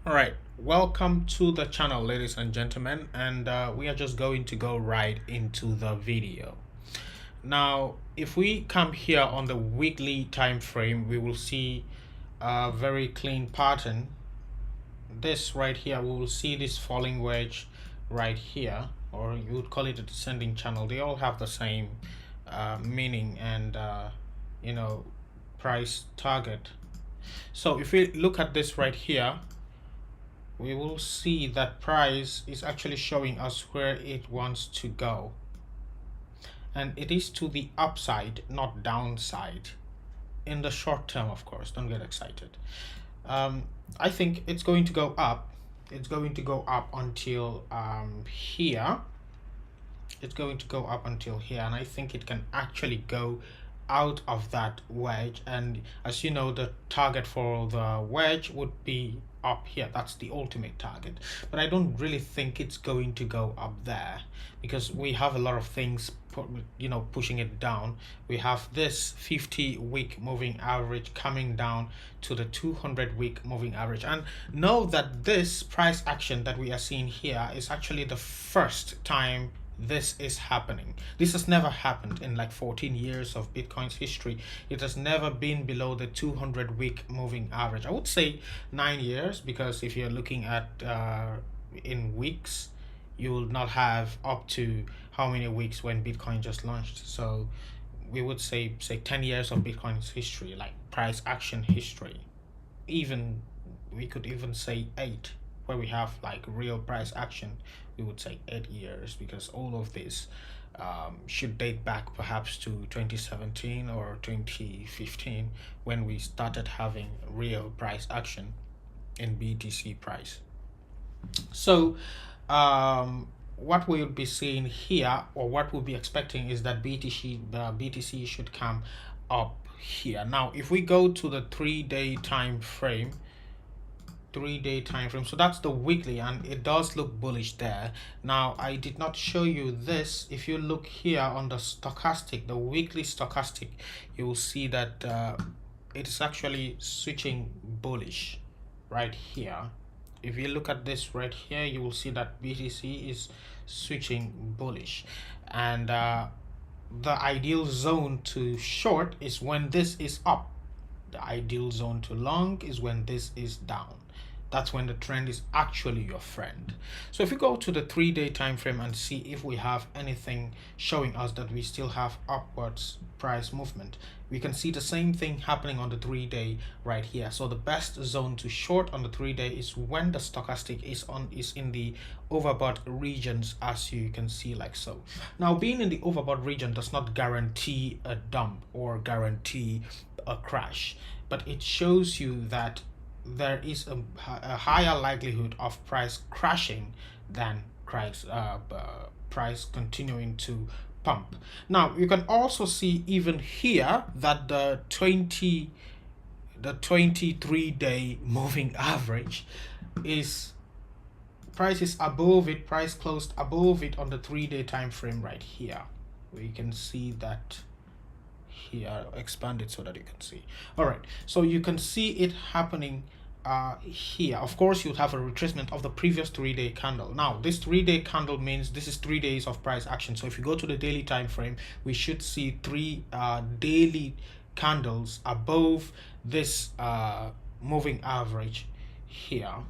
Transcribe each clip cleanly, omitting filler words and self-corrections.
All right, welcome to the channel, ladies and gentlemen, and we are just going to go right into the video. Now, if we come here on the weekly time frame, we will see a very clean pattern. This right here, we will see this falling wedge right here, or you would call it a descending channel. They all have the same meaning and price target. So if we look at this right here, we will see that price is actually showing us where it wants to go, and it is to the upside, not downside, in the short term. Of course, don't get excited. I think it's going to go up. It's going to go up until here. It's going to go up until here, and I think it can actually go out of that wedge. And as you know, the target for the wedge would be up here. That's the ultimate target, but I don't really think it's going to go up there because we have a lot of things pushing it down. We have this 50-week moving average coming down to the 200-week moving average, and know that this price action that we are seeing here is actually the first time this is happening. This has never happened in like 14 years of Bitcoin's history. It has never been below the 200-week moving average. I would say 9 years, because if you're looking at in weeks, you will not have up to how many weeks when Bitcoin just launched. So we would say 10 years of Bitcoin's history, like price action history. Even we could even say 8, where we have like real price action. We would say 8 years, because all of this should date back perhaps to 2017 or 2015, when we started having real price action in BTC price. So what we'll be seeing here, or what we'll be expecting, is that BTC should come up here. Now if we go to the 3-day time frame, so that's the weekly, and it does look bullish there. Now I did not show you this. If you look here on the stochastic, the weekly stochastic, you will see that it is actually switching bullish right here. If you look at this right here, you will see that BTC is switching bullish, and the ideal zone to short is when this is up. The ideal zone to long is when this is down. That's when the trend is actually your friend. So if we go to the 3-day time frame and see if we have anything showing us that we still have upwards price movement, we can see the same thing happening on the 3-day right here. So the best zone to short on the 3-day is when the stochastic is in the overbought regions, as you can see, like so. Now being in the overbought region does not guarantee a dump or guarantee a crash, but it shows you that there is a higher likelihood of price crashing than price continuing to pump. Now you can also see even here that the 23-day moving average is above it. Price closed above it on the 3-day time frame right here. We can see that here. Expand it so that you can see. All right, so you can see it happening here. Of course, you'll have a retracement of the previous 3-day candle. Now this 3-day candle means this is 3 days of price action. So if you go to the daily time frame, we should see 3 daily candles above this moving average here.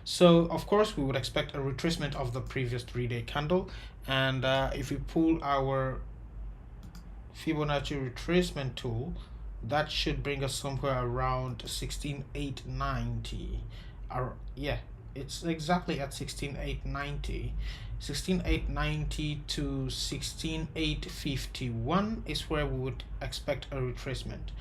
So of course we would expect a retracement of the previous 3-day candle, and if we pull our Fibonacci retracement tool, that should bring us somewhere around 16,890. Yeah, it's exactly at 16,890. 16,890 to 16,851 is where we would expect a retracement.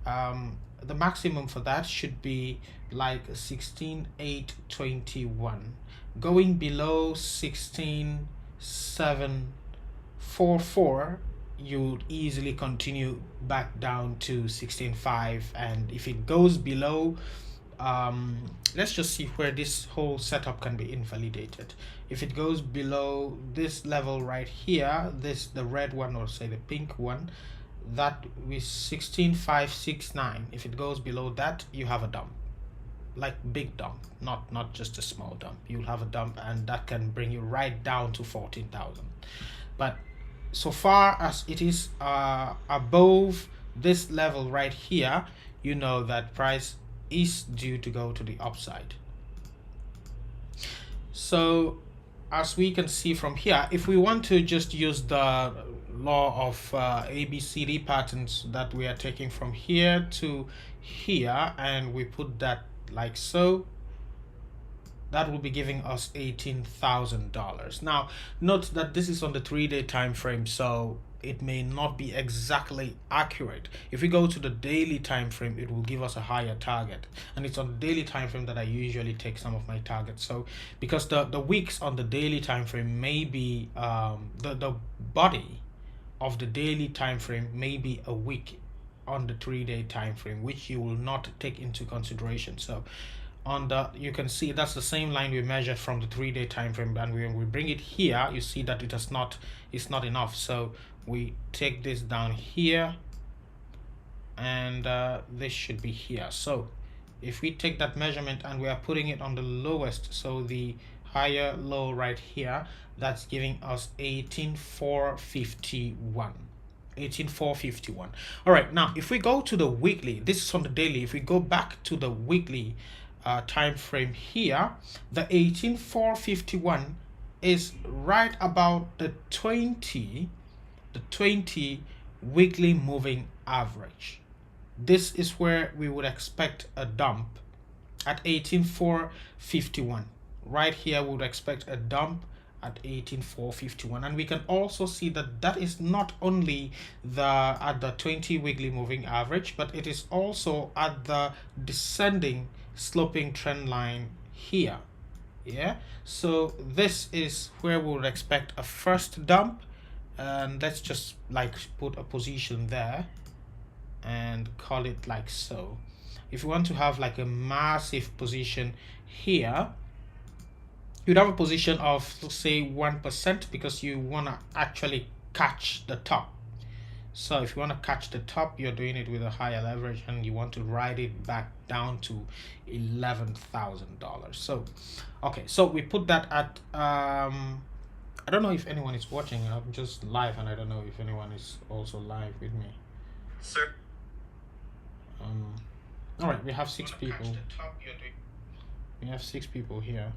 The maximum for that should be like 16,821. Going below 16,744, you would easily continue back down to 16.5, and if it goes below, let's just see where this whole setup can be invalidated. If it goes below this level right here, the red one, or say the pink one, that is 16.569. If it goes below that, you have a dump. like big dump, not just a small dump. You'll have a dump, and that can bring you right down to 14,000. But so far as it is above this level right here, you know that price is due to go to the upside. So as we can see from here, if we want to just use the law of ABCD patterns that we are taking from here to here, and we put that like so, that will be giving us $18,000. Now note that this is on the 3-day time frame, so it may not be exactly accurate. If we go to the daily time frame, it will give us a higher target, and it's on the daily time frame that I usually take some of my targets. So because the weeks on the daily time frame may be the body of the daily time frame may be a week on the 3-day time frame, which you will not take into consideration. So on the, you can see that's the same line we measured from the 3-day time frame, and when we bring it here, you see that it's not enough. So we take this down here, and this should be here. So if we take that measurement and we are putting it on the lowest, so the higher low right here, that's giving us 18,451. 18,451. All right, now if we go to the weekly, this is on the daily. If we go back to the weekly time frame here, the 18,451 is right about the 20 weekly moving average. This is where we would expect a dump at 18,451. Right here we would expect a dump at 18,451, and we can also see that that is not only at the 20 weekly moving average, but it is also at the descending sloping trend line here. Yeah, so this is where we would expect a first dump, and let's just like put a position there and call it like so. If you want to have like a massive position here, you'd have a position of, say, 1%, because you want to actually catch the top. So if you want to catch the top, you're doing it with a higher leverage, and you want to ride it back down to $11,000. So okay, so we put that at I don't know if anyone is watching. I'm just live, and I don't know if anyone is also live with me. Sir. All right, we have 6 people. We have 6 people here.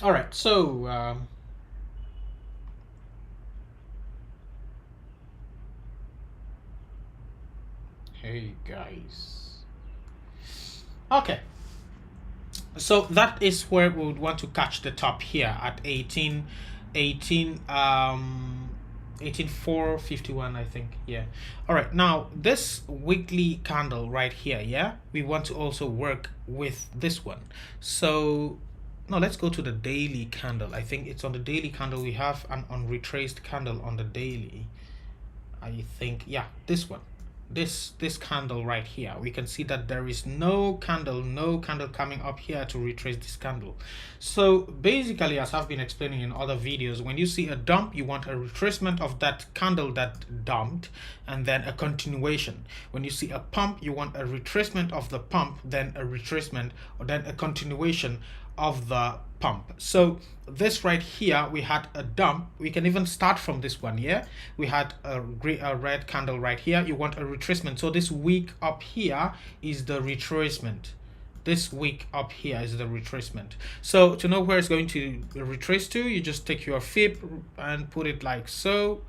All right, so hey guys. Okay, so that is where we would want to catch the top here at 18,451, I think. Yeah. All right, now this weekly candle right here, yeah, we want to also work with this one. So now let's go to the daily candle. I think it's on the daily candle. We have an unretraced candle on the daily. I think, yeah, this one. This candle right here, we can see that there is no candle coming up here to retrace this candle. So basically, as I've been explaining in other videos, when you see a dump, you want a retracement of that candle that dumped, and then a continuation. When you see a pump, you want a retracement of the pump, then a retracement, or then a continuation of the pump. So this right here, we had a dump. We can even start from this one. Yeah, we had a red candle right here. You want a retracement. So this wick up here is the retracement. This wick up here is the retracement. So to know where it's going to retrace to, you just take your fib and put it like so.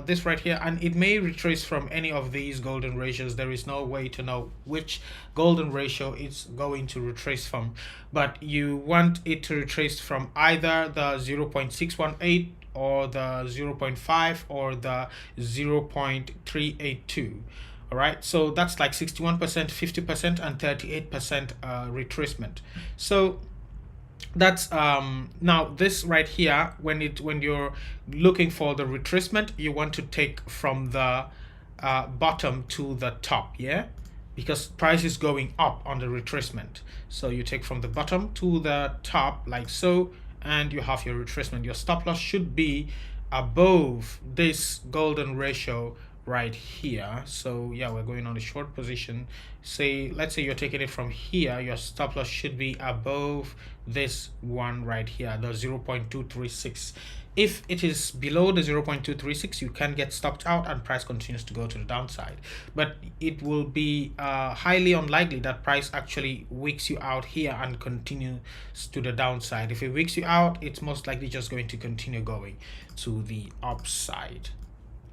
This right here, and it may retrace from any of these golden ratios. There is no way to know which golden ratio it's going to retrace from, but you want it to retrace from either the 0.618 or the 0.5 or the 0.382. All right, so that's like 61%, 50%, and 38% retracement. So that's now this right here, when you're looking for the retracement, you want to take from the bottom to the top, yeah, because price is going up on the retracement. So you take from the bottom to the top like so, and you have your retracement. Your stop loss should be above this golden ratio right here. So yeah, we're going on the short position. Say, let's say you're taking it from here, your stop loss should be above this one right here, the 0.236. If it is below the 0.236, you can get stopped out and price continues to go to the downside. But it will be highly unlikely that price actually wicks you out here and continues to the downside. If it wicks you out, it's most likely just going to continue going to the upside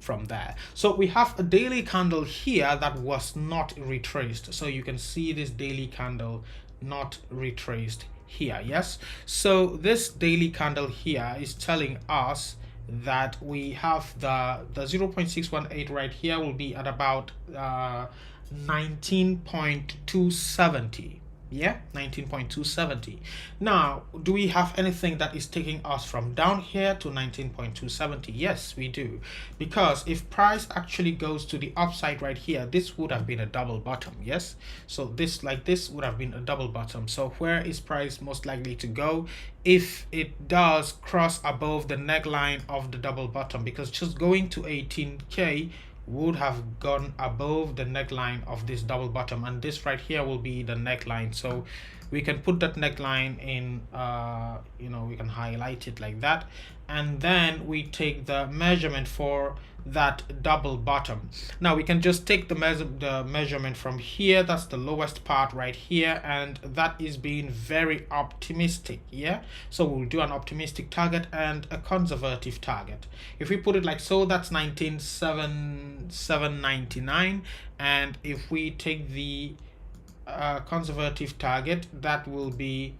from there. So we have a daily candle here that was not retraced. So you can see this daily candle not retraced here. Yes, so this daily candle here is telling us that we have the 0.618 right here will be at about 19.270. Yeah, 19.270. Now, do we have anything that is taking us from down here to 19.270? Yes, we do. Because if price actually goes to the upside right here, this would have been a double bottom. Yes, so this, like this, would have been a double bottom. So where is price most likely to go? If it does cross above the neckline of the double bottom, because just going to 18k would have gone above the neckline of this double bottom, and this right here will be the neckline. So we can put that neckline in, you know, we can highlight it like that, and then we take the measurement for that double bottom. Now we can just take the measurement from here, that's the lowest part right here, and that is being very optimistic. Yeah, so we'll do an optimistic target and a conservative target. If we put it like so, that's 19,799, and if we take the conservative target, that will be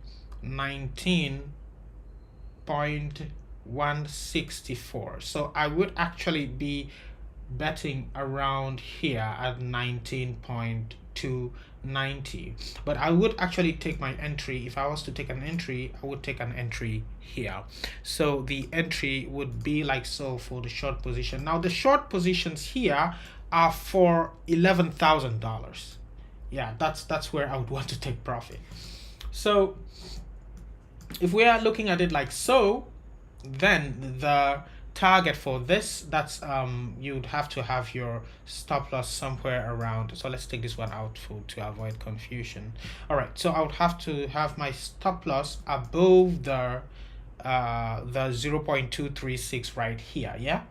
19.164. so I would actually be betting around here at 19.290, but I would actually take my entry. If I was to take an entry, I would take an entry here. So the entry would be like so for the short position. Now the short positions here are for $11,000. Yeah, that's where I would want to take profit. So if we are looking at it like so, then the target for this, that's you'd have to have your stop loss somewhere around. So let's take this one out to avoid confusion. All right, so I would have to have my stop loss above the 0.236 right here. Yeah,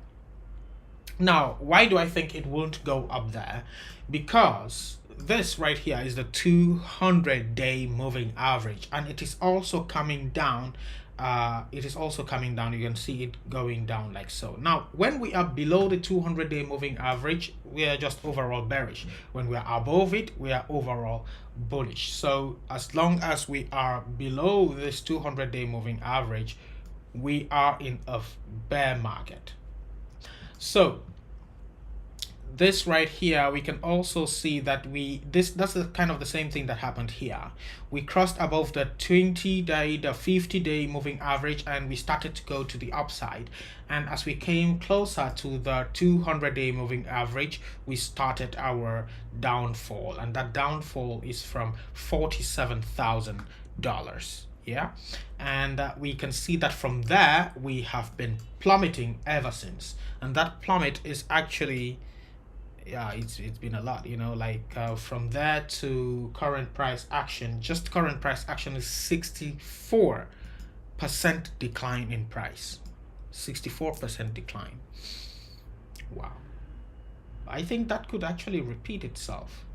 now why do I think it won't go up there? Because this right here is the 200-day moving average, and it is also coming down. You can see it going down like so. Now when we are below the 200-day moving average, we are just overall bearish. When we are above it, we are overall bullish. So as long as we are below this 200-day moving average, we are in a bear market. So this right here, we can also see that that's the kind of the same thing that happened here. We crossed above the 20-day, the 50-day moving average, and we started to go to the upside. And as we came closer to the 200-day moving average, we started our downfall, and that downfall is from $47,000. Yeah, and we can see that from there we have been plummeting ever since, and that plummet is actually, yeah, it's been a lot, you know, like from there to current price action. Just current price action is 64% decline in price. 64% decline. Wow, I think that could actually repeat itself.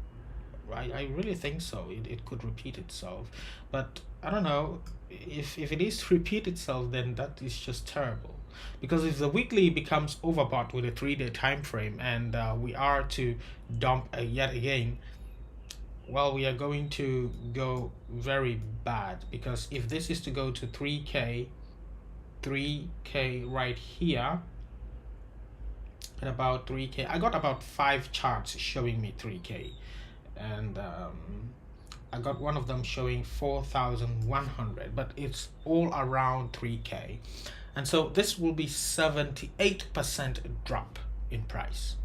I really think so. It could repeat itself, but I don't know if it is to repeat itself, then that is just terrible. Because if the weekly becomes overbought with a 3-day time frame, and we are to dump yet again, well, we are going to go very bad. Because if this is to go to 3k right here at about 3k, I got about 5 charts showing me 3k, and I got one of them showing 4,100, but it's all around 3k. And so this will be 78% drop in price.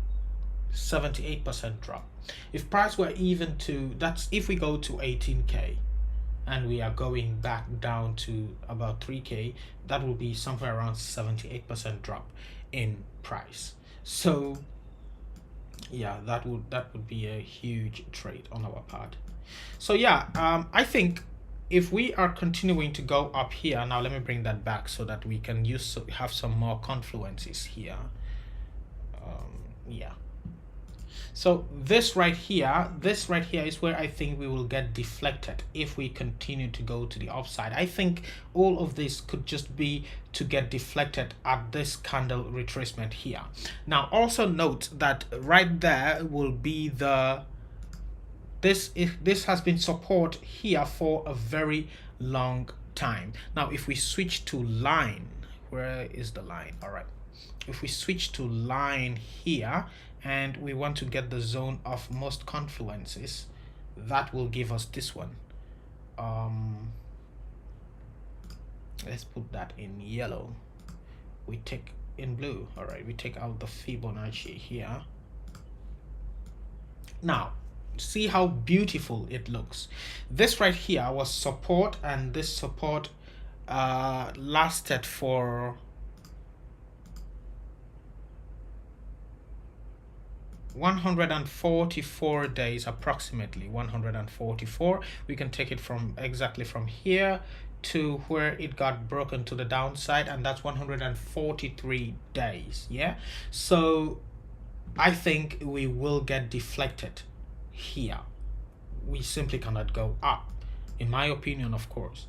78% drop. If price were even to, that's if we go to 18k and we are going back down to about 3k, that will be somewhere around 78% drop in price. So Yeah, that would be a huge trade on our part. So yeah, I think if we are continuing to go up here now, let me bring that back so that we can have some more confluences here. Yeah. So this right here is where I think we will get deflected if we continue to go to the upside. I think all of this could just be to get deflected at this candle retracement here. Now also note that right there will be the this has been support here for a very long time. Now if we switch to line, where is the line? All right, if we switch to line here and we want to get the zone of most confluences, that will give us this one. Let's put that in yellow. We take in blue. All right, we take out the Fibonacci here. Now see how beautiful it looks. This right here was support, and this support lasted for 144 days, approximately 144. We can take it from exactly from here to where it got broken to the downside, and that's 143 days. Yeah, so I think we will get deflected here. We simply cannot go up, in my opinion, of course.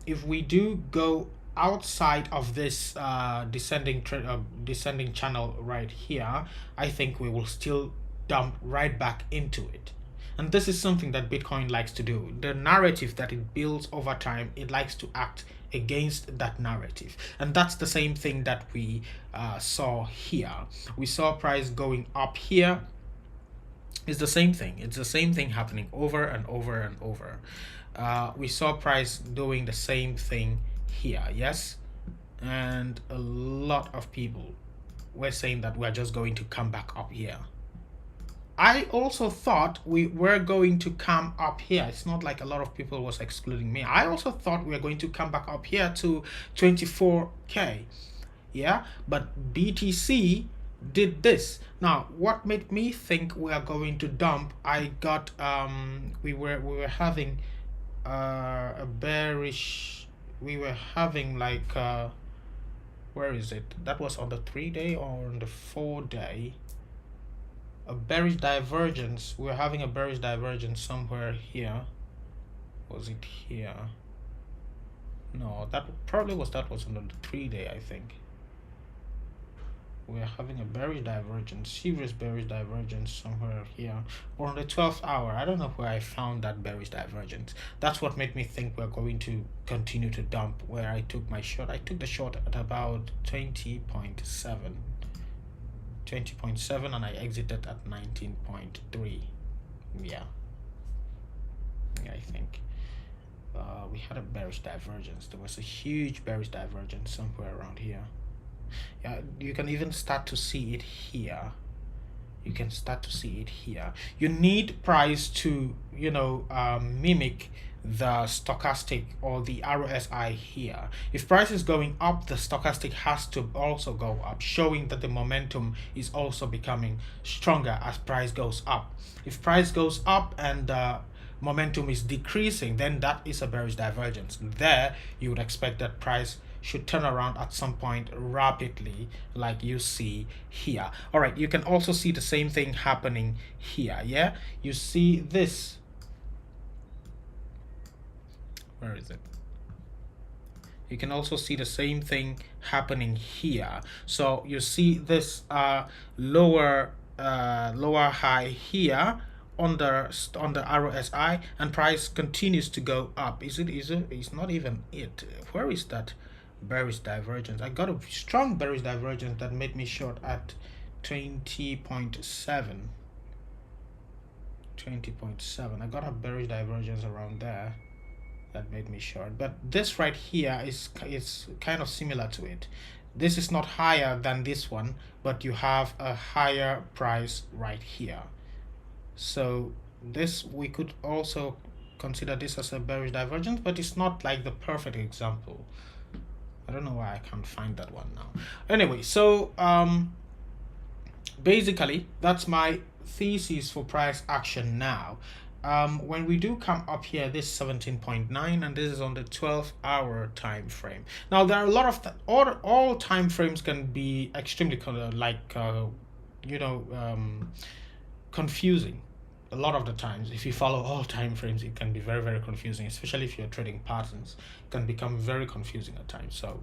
If we do go outside of this descending channel right here, I think we will still dump right back into it. And this is something that Bitcoin likes to do. The narrative that it builds over time, it likes to act against that narrative. And that's the same thing that we saw here. We saw price going up here. It's the same thing. It's the same thing happening over and over and over. We saw price doing the same thing here, yes? And a lot of people were saying that we're just going to come back up here. I also thought we were going to come up here. It's not like a lot of people was excluding me. I also thought we were going to come back up here to 24K. Yeah, but BTC did this. Now what made me think we are going to dump, I got we were having a bearish, we were having like where is it, that was on the 3-day or on the 4-day, a bearish divergence. We're having a bearish divergence somewhere here. Was it here? No, that probably was, that was on the 3-day, I think. We're having a bearish divergence, serious bearish divergence somewhere here, or on the 12th hour. I don't know where I found that bearish divergence. That's what made me think we're going to continue to dump. Where I took my short, I took the short at about 20.7, and I exited at 19.3. Yeah, I think we had a bearish divergence. There was a huge bearish divergence somewhere around here. Yeah, you can even start to see it here. You can start to see it here. You need price to, mimic the stochastic or the RSI here. If price is going up, the stochastic has to also go up, showing that the momentum is also becoming stronger as price goes up. If price goes up and the momentum is decreasing, then that is a bearish divergence. There you would expect that price should turn around at some point rapidly, like you see here. All right, you can also see the same thing happening here. Yeah, you see this, where is it? You can also see the same thing happening here. So you see this lower high here on the RSI, and price continues to go up. Is it? It's not even it. Where is that bearish divergence? I got a strong bearish divergence that made me short at 20.7. 20.7. I got a bearish divergence around there that made me short, but this right here is kind of similar to it. This is not higher than this one, but you have a higher price right here. So this, we could also consider this as a bearish divergence, but it's not like the perfect example. I don't know why I can't find that one now. Anyway, so basically that's my thesis for price action now. When we do come up here, this 17.9, and this is on the 12-hour time frame. Now there are a lot of all time frames can be extremely you know um, confusing a lot of the times. If you follow all time frames, it can be very, very confusing, especially if you're trading patterns. It can become very confusing at times. So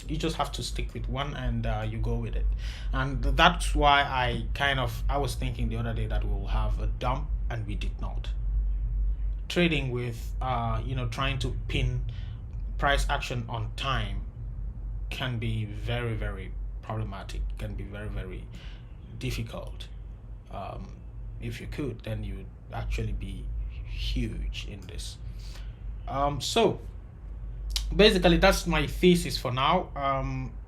you just have to stick with one, and you go with it. And that's why I was thinking the other day that we'll have a dump, and we did not. Trading with trying to pin price action on time can be very, very problematic, can be very, very difficult. um, if you could, then you'd actually be huge in this. So basically that's my thesis for now.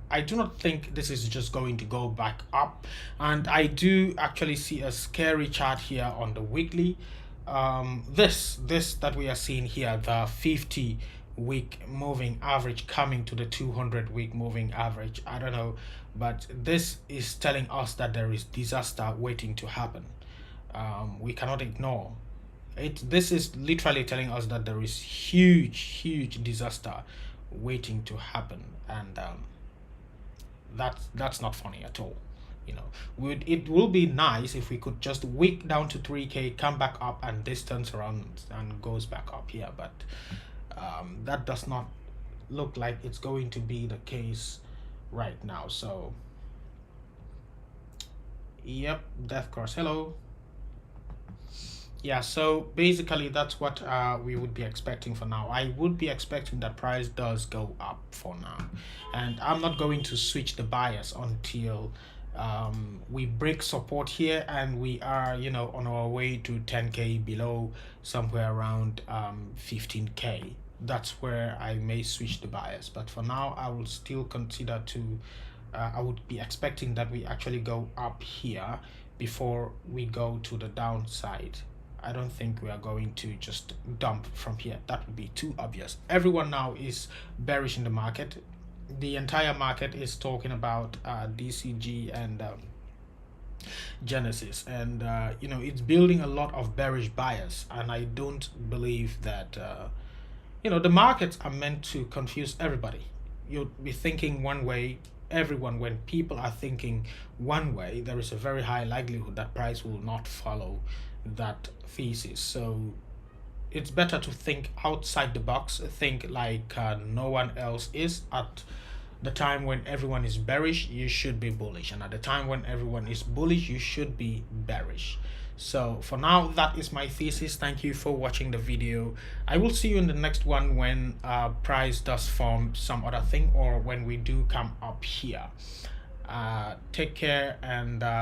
I do not think this is just going to go back up, and I do actually see a scary chart here on the weekly. This that we are seeing here, the 50-week moving average coming to the 200-week moving average, I don't know, but this is telling us that there is disaster waiting to happen. We cannot ignore it. This is literally telling us that there is huge disaster waiting to happen, and that's not funny at all. It will be nice if we could just wick down to 3K, come back up, and this turns around and goes back up here, but that does not look like it's going to be the case right now. So yep, death cross, hello. Yeah, so basically that's what we would be expecting for now. I would be expecting that price does go up for now, and I'm not going to switch the bias until we break support here, and we are on our way to 10K, below somewhere around 15K. That's where I may switch the bias, but for now I will still consider to I would be expecting that we actually go up here before we go to the downside. I don't think we are going to just dump from here. That would be too obvious. Everyone now is bearish in the market. The entire market is talking about DCG and Genesis, and it's building a lot of bearish bias, and I don't believe that the markets are meant to confuse everybody. You'll be thinking one way, everyone. When people are thinking one way, there is a very high likelihood that price will not follow that thesis. So it's better to think outside the box, think like no one else is. At the time when everyone is bearish, you should be bullish, and at the time when everyone is bullish, you should be bearish. So for now, that is my thesis. Thank you for watching the video. I will see you in the next one when price does form some other thing, or when we do come up here. Take care, and